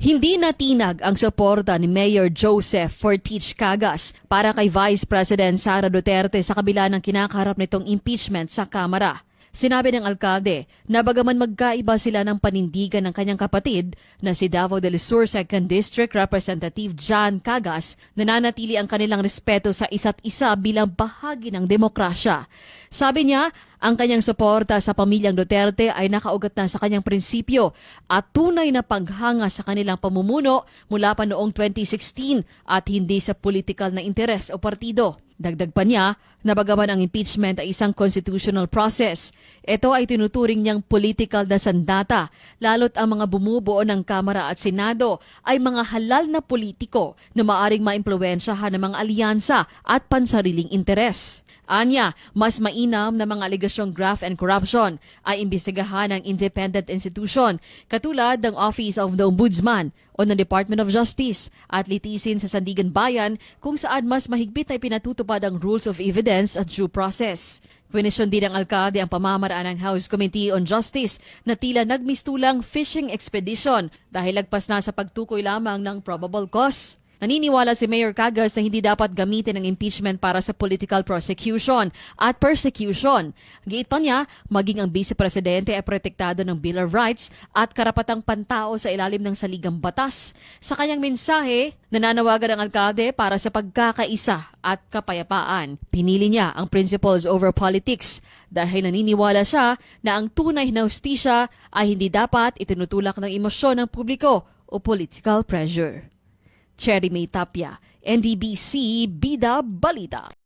Hindi natinag ang suporta ni Mayor Joseph Fortich Cagas para kay Vice President Sara Duterte sa kabila ng kinakaharap nitong impeachment sa Kamara. Sinabi ng alkalde na bagaman magkaiba sila ng panindigan ng kanyang kapatid na si Davao del Sur 2nd District Representative John Cagas, nananatili ang kanilang respeto sa isa't isa bilang bahagi ng demokrasya. Sabi niya, ang kanyang suporta sa pamilyang Duterte ay nakaugat na sa kanyang prinsipyo at tunay na paghanga sa kanilang pamumuno mula pa noong 2016 at hindi sa political na interes o partido. Dagdag pa niya na bagaman ang impeachment ay isang constitutional process, ito ay tinuturing niyang political na sandata, lalo't ang mga bumubuo ng Kamara at Senado ay mga halal na politiko na maaring maimpluwensyahan ng mga alyansa at pansariling interes. Anya, mas mainam na mga aligasyong graft and corruption ay imbestigahan ng independent institution katulad ng Office of the Ombudsman o ng Department of Justice at litisin sa Sandigan Bayan kung saan mas mahigpit na ipinatutupad ang rules of evidence at due process. Kwenisyon din ng alkalde ang pamamaraan ng House Committee on Justice na tila nagmistulang fishing expedition dahil lagpas na sa pagtukoy lamang ng probable cause. Naniniwala si Mayor Cagas na hindi dapat gamitin ang impeachment para sa political prosecution at persecution. Giit pa niya, maging ang Vice Presidente ay protektado ng Bill of Rights at karapatang pantao sa ilalim ng saligang batas. Sa kanyang mensahe, nananawagan ang alkalde para sa pagkakaisa at kapayapaan. Pinili niya ang principles over politics dahil naniniwala siya na ang tunay na hustisya ay hindi dapat itinutulak ng emosyon ng publiko o political pressure. Cherry May Tapia, NDBC Bida Balita.